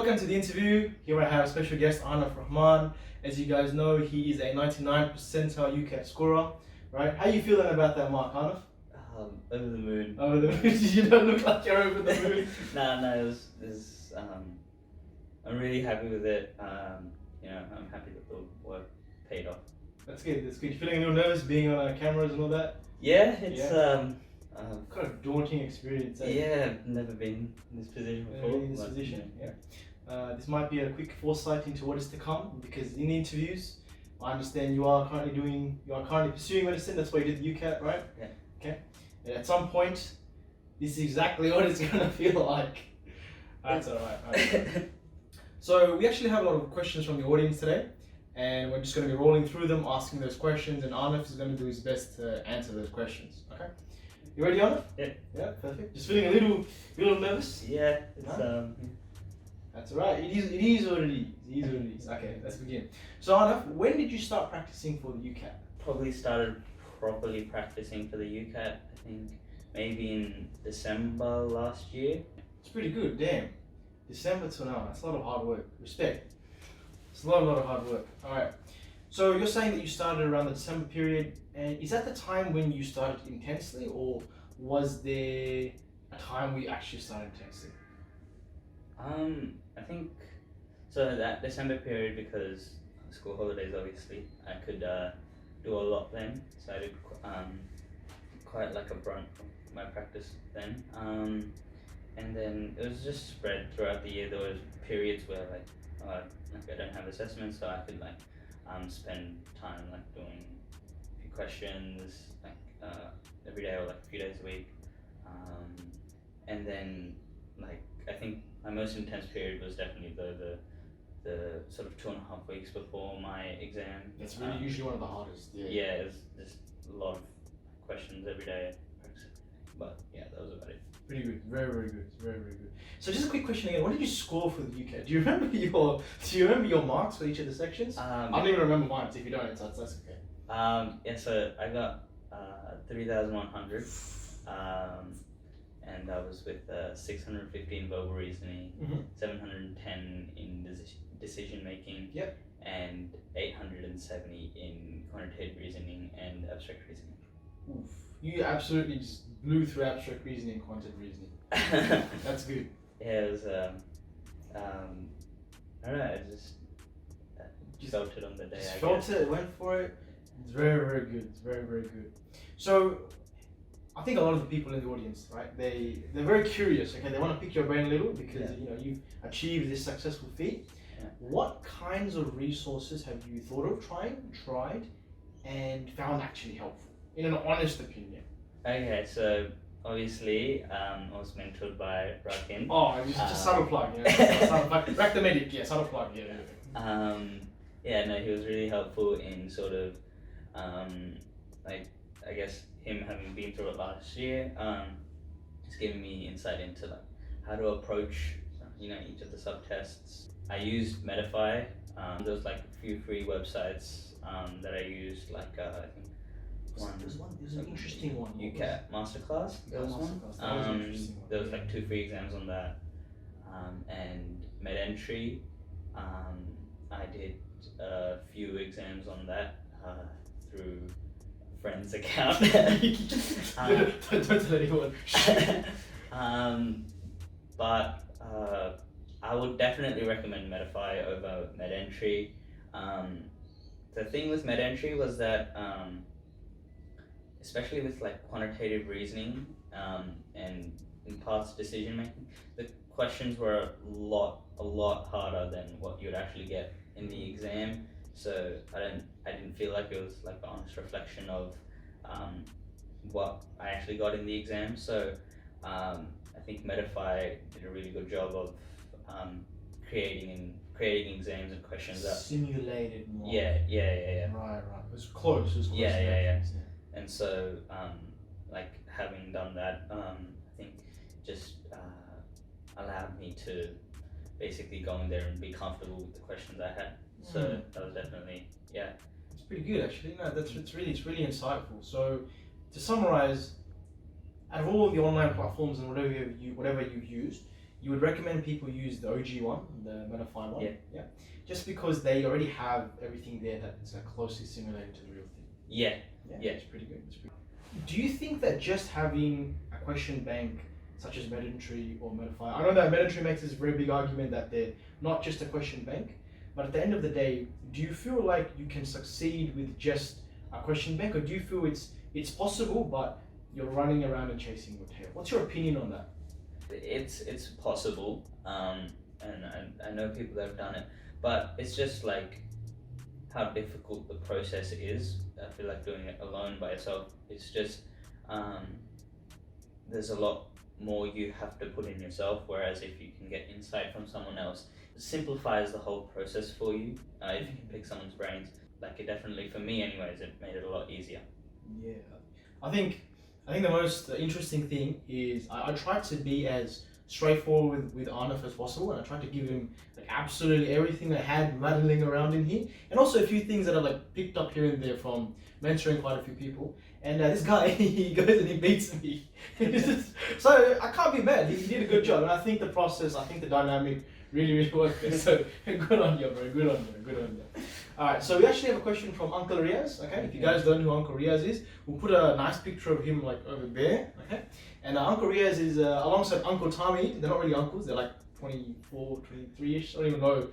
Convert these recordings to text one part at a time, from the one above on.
Welcome to the interview. Here I have special guest Ahnaf. As you guys know, he is a 99 percentile UCAT scorer, right? How are you feeling about that mark, Ahnaf? Over the moon. Over the moon? You don't look like you're over the moon. No, it was I'm really happy with it. I'm happy that the work paid off. That's good. That's good. You feeling a little nervous being on cameras and all that? Yeah, it's kind of daunting experience. Yeah, I've never been in this position before. This might be a quick foresight into what is to come, because in the interviews, I understand you are currently pursuing medicine. That's why you did the UCAT, right? Yeah. Okay. And at some point, this is exactly what it's gonna feel like. That's alright. So we actually have a lot of questions from the audience today, and we're just going to be rolling through them, asking those questions, and Ahnaf is going to do his best to answer those questions. Okay? You ready, Ahnaf? Yeah. Yeah, perfect. Just feeling a little nervous? Yeah, it's That's alright. It is what it is. It is what it is. Okay, let's begin. So Ahnaf, when did you start practicing for the UCAT? Probably started properly practicing for the UCAT, I think maybe in December last year. It's pretty good, damn. December to now, that's a lot of hard work. Respect. It's a lot of hard work. Alright. So you're saying that you started around the December period, and is that the time when you started intensely, or was there a time where you actually started intensely? I think so that December period, because school holidays obviously, I could do a lot then. So I did quite like a brunt of my practice then. And then it was just spread throughout the year. There was periods where I don't have assessments, so I could spend time doing a few questions every day or a few days a week. And then I think my most intense period was definitely the sort of 2.5 weeks before my exam. That's really usually one of the hardest. Yeah, it was just a lot of questions every day. But yeah, that was about it. Pretty good, very good, very good. So just a quick question again. What did you score for the UCAT? Do you remember your marks for each of the sections? I don't even remember mine. So if you don't, that's okay. Yeah. So I got 3,100, and that was with 615 verbal reasoning, 710 in decision making. Yep. And 870 in quantitative reasoning and abstract reasoning. Oof. You absolutely just blew through abstract reasoning and quantitative reasoning. That's good. Yeah, it was, I don't know, I just felt it on the day, I felt it, went for it. It's very good. It's very good. So, I think a lot of the people in the audience, right, they're very curious, okay? They want to pick your brain a little because, you've achieved this successful feat. Yeah. What kinds of resources have you thought of tried, and found actually helpful? In an honest opinion. Okay, so obviously I was mentored by Rakin. Oh, just subtle plug, Rack the medic, subtle plug, he was really helpful in sort of I guess him having been through it last year, just giving me insight into how to approach each of the subtests. I used Metafy. There was a few free websites that I used, I think There's an interesting one. UCAT Masterclass. There was one. There was 2 free exams on that, and MedEntry. I did a few exams on that through a friend's account. Don't tell anyone. But I would definitely recommend Metafy over MedEntry. The thing with MedEntry was that especially with quantitative reasoning and in parts decision making, the questions were a lot harder than what you would actually get in the exam. So I didn't feel like it was an honest reflection of what I actually got in the exam. So I think Metafy did a really good job of creating exams and questions that simulated more. Yeah. Right. It was close. Yeah. And so, having done that, I think just allowed me to basically go in there and be comfortable with the questions I had. So that was definitely, It's pretty good actually. No, it's really insightful. So, to summarize, out of all the online platforms and whatever you've used, you would recommend people use the OG one, the Metafy one. Yeah. Just because they already have everything there that's closely simulated to the real thing. Yeah. It's pretty good. Do you think that just having a question bank such as Medentry or Metafy, I know that Medentry makes this very big argument that they're not just a question bank, but at the end of the day, do you feel like you can succeed with just a question bank, or do you feel it's possible, but you're running around and chasing your tail? What's your opinion on that? It's possible, and I know people that have done it, but it's just like how difficult the process is. I feel like doing it alone by yourself, it's just there's a lot more you have to put in yourself, whereas if you can get insight from someone else, it simplifies the whole process for you. If you can pick someone's brains, like it definitely, for me anyways, it made it a lot easier. Yeah, I think the most interesting thing is I tried to be as straightforward with Ahnaf as possible, and I tried to give him like absolutely everything I had rattling around in here, and also a few things that I like picked up here and there from mentoring quite a few people. And this guy, he goes and he beats me. So I can't be mad. He did a good job, and I think the process, I think the dynamic really worked. So good on you, bro. Good on you. All right, so we actually have a question from Uncle Riaz. Okay, if you guys don't know who Uncle Riaz is, we'll put a nice picture of him like over there. Okay, and Uncle Riaz is alongside Uncle Tommy. They're not really uncles. They're like 24, 23ish. I don't even know.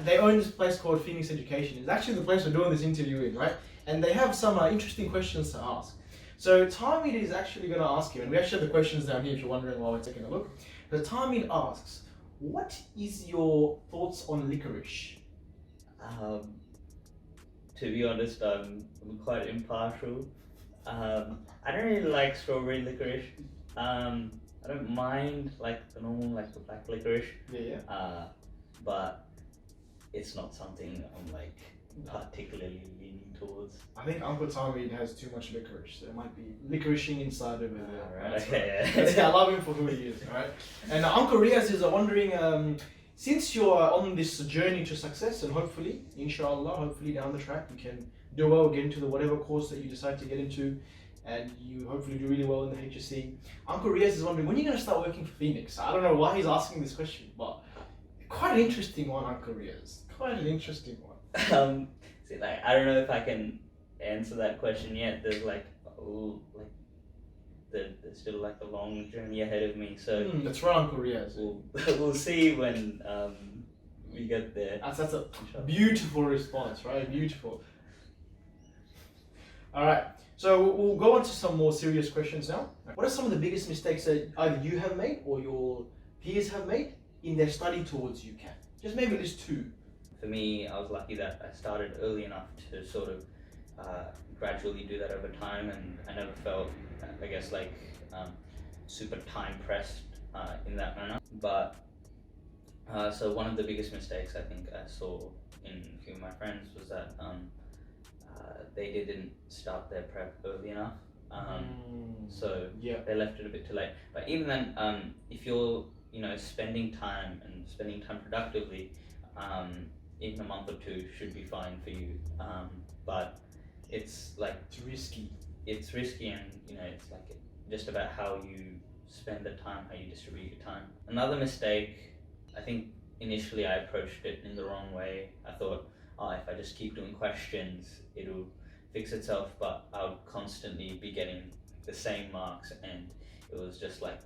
They own this place called Phoenix Education. It's actually the place we're doing this interview in, right? And they have some interesting questions to ask. So Tamid is actually going to ask him, and we actually have the questions down here if you're wondering while we're taking a look. So Tamid asks, what is your thoughts on licorice? To be honest, I'm quite impartial. I don't really like strawberry licorice. I don't mind like the normal, like the black licorice. Yeah. But it's not something I'm like particularly leaning towards. I think Uncle Tommy has too much licorice. There might be licoricing inside of it. Right. Okay, yeah. I love him for who he is. All right. And Uncle Riaz is wondering, since you're on this journey to success, and hopefully, inshallah, hopefully down the track you can do well, get into whatever course that you decide to get into, and you hopefully do really well in the HSC. Uncle Riaz is wondering, when are you going to start working for Phoenix? I don't know why he's asking this question, but quite an interesting one, Uncle Riaz. Quite an interesting one. See, like I don't know if I can answer that question yet. There's there's still like a long journey ahead of me. So that's right, Uncle Riaz. We'll see when we get there. That's a beautiful response, right? Beautiful. All right. So we'll go on to some more serious questions now. What are some of the biggest mistakes that either you have made or your peers have made in their study towards UCAT? Just maybe list two. For me, I was lucky that I started early enough to sort of gradually do that over time, and I never felt, I guess, like super time pressed in that manner. But so one of the biggest mistakes I think I saw in a few of my friends was that they didn't start their prep early enough. So they left it a bit too late. But even then, if you're spending time productively, even a month or two should be fine for you. But it's risky. It's risky, and it's like just about how you spend the time, how you distribute your time. Another mistake, I think initially I approached it in the wrong way. I thought, if I just keep doing questions, it'll fix itself. But I would constantly be getting the same marks, and it was just like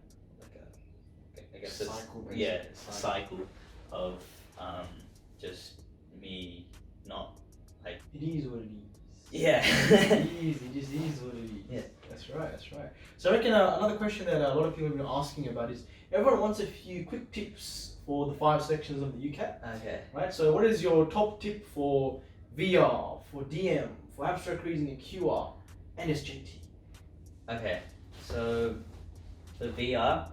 a cycle of just me not like. It is what it is. Yeah. It just is what it is. Yeah. That's right. So I reckon another question that a lot of people have been asking about is, everyone wants a few quick tips for the 5 sections of the UCAT. Okay. Right, so what is your top tip for VR, for DM, for abstract reasoning, QR, and SJT? Okay, so for VR,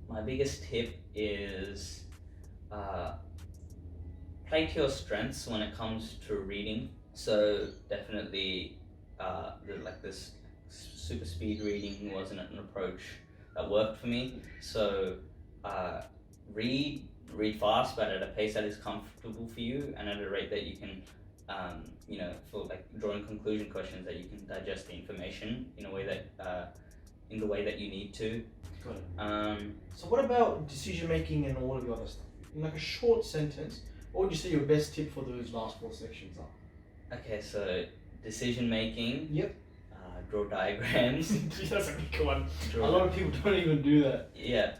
my biggest tip is play to your strengths when it comes to reading. So definitely, this super speed reading wasn't an approach that worked for me. So read fast, but at a pace that is comfortable for you, and at a rate that you can, for like drawing conclusion questions, that you can digest the information in a way that in the way that you need to. Got it. So what about decision making and all of the other stuff? In like a short sentence, what would you say your best tip for those last 4 sections are? Okay, so decision making. Yep. Draw diagrams. That's a big one. A lot of people don't even do that. Yeah.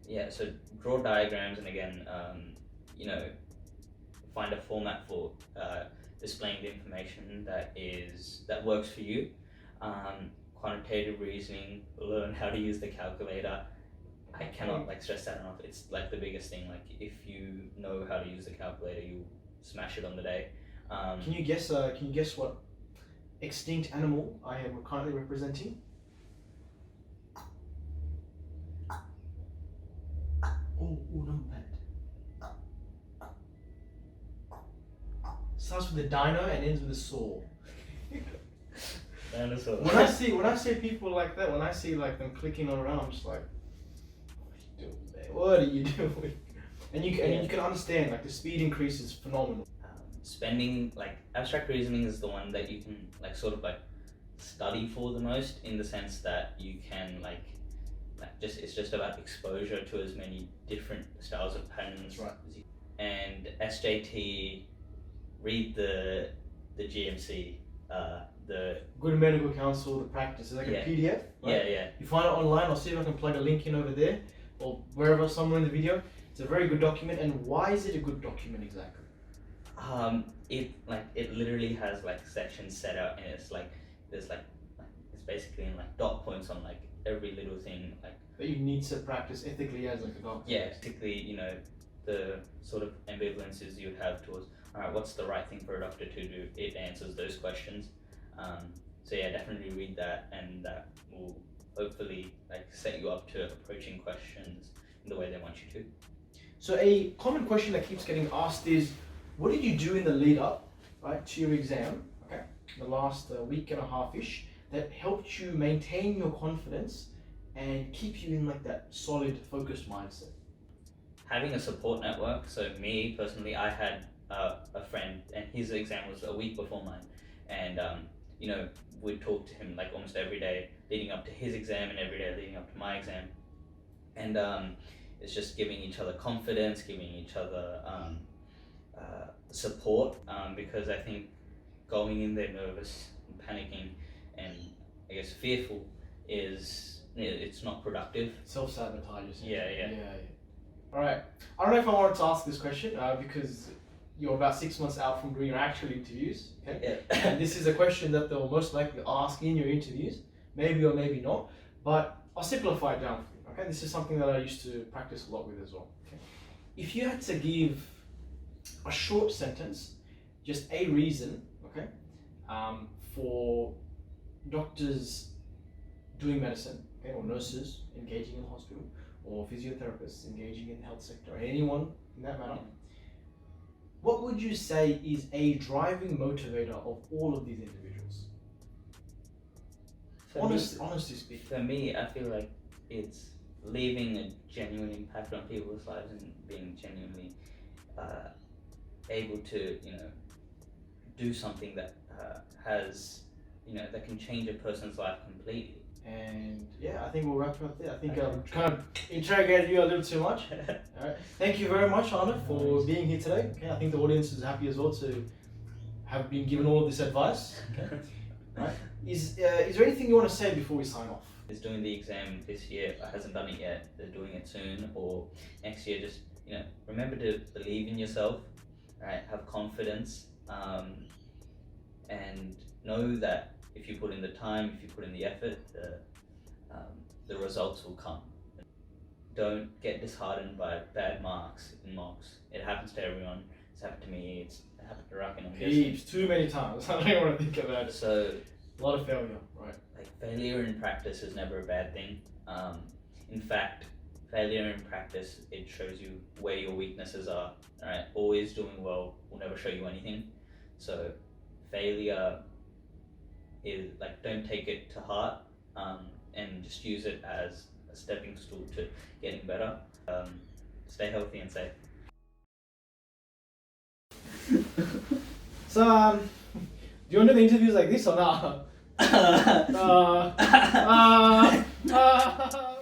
Yeah. So draw diagrams, and again, find a format for displaying the information that works for you. Quantitative reasoning, learn how to use the calculator. I cannot stress that enough. It's like the biggest thing. Like if you know how to use the calculator, you smash it on the day. Can you guess what extinct animal I am currently representing? Oh, not bad. Starts with a dino and ends with a saw. Dinosaur. When I see people like that, when I see like them clicking around, I'm just like, what are you doing? And you can understand like the speed increase is phenomenal. Spending abstract reasoning is the one that you can study for the most, in the sense that you can it's just about exposure to as many different styles of patterns. Right. And SJT, read the GMC, the Good Medical Council, the practice. It's like a PDF. Right? Yeah. You find it online. I'll see if I can plug a link in over there or wherever, somewhere in the video. It's a very good document. And why is it a good document exactly? It literally has sections set out, and it's there's it's basically in dot points on every little thing That you need to practice ethically as a doctor. Yeah, particularly the sort of ambivalences you would have towards, alright, what's the right thing for a doctor to do? It answers those questions. So yeah, definitely read that, and that will hopefully set you up to approaching questions in the way they want you to. So a common question that keeps getting asked is, what did you do in the lead up, right, to your exam, okay, the last week and a half-ish, that helped you maintain your confidence and keep you in that solid, focused mindset? Having a support network. So me personally, I had a friend, and his exam was a week before mine, and we'd talk to him almost every day leading up to his exam and every day leading up to my exam, and it's just giving each other confidence, giving each other support, because I think going in there nervous and panicking and I guess fearful it's not productive. Self-sabotage. Yeah. All right. I don't know if I wanted to ask this question because you're about 6 months out from doing your actual interviews. Okay. Yeah. And this is a question that they'll most likely ask in your interviews, maybe or maybe not. But I'll simplify it down for you. Okay. This is something that I used to practice a lot with as well. Okay. If you had to give a short sentence, just a reason, okay, for doctors doing medicine, okay, or nurses engaging in the hospital, or physiotherapists engaging in the health sector, or anyone in that manner, what would you say is a driving motivator of all of these individuals? Honestly speaking. For me, I feel like it's leaving a genuine impact on people's lives and being genuinely able to, do something that has, that can change a person's life completely. And yeah, I think we'll wrap it up there. I think I've kind of interrogated you a little too much. All right. Thank you very much, Ahnaf, for being here today. Okay, I think the audience is happy as well to have been given all of this advice. Okay. Right. Is there anything you want to say before we sign off? Is doing the exam this year, hasn't done it yet, they're doing it soon, or next year, just remember to believe in yourself, right? Have confidence, and know that if you put in the time, if you put in the effort, the results will come. Don't get disheartened by bad marks in mocks. It happens to everyone. It's happened to me. It's happened to Rakan. Heaps, too many times. I don't even want to think about it. So a lot of failure, right? Failure in practice is never a bad thing. In fact, failure in practice, it shows you where your weaknesses are. All right, always doing well will never show you anything. So failure is don't take it to heart, and just use it as a stepping stool to getting better. Stay healthy and safe. So, do you want to do the interviews like this or not? uh, uh, uh,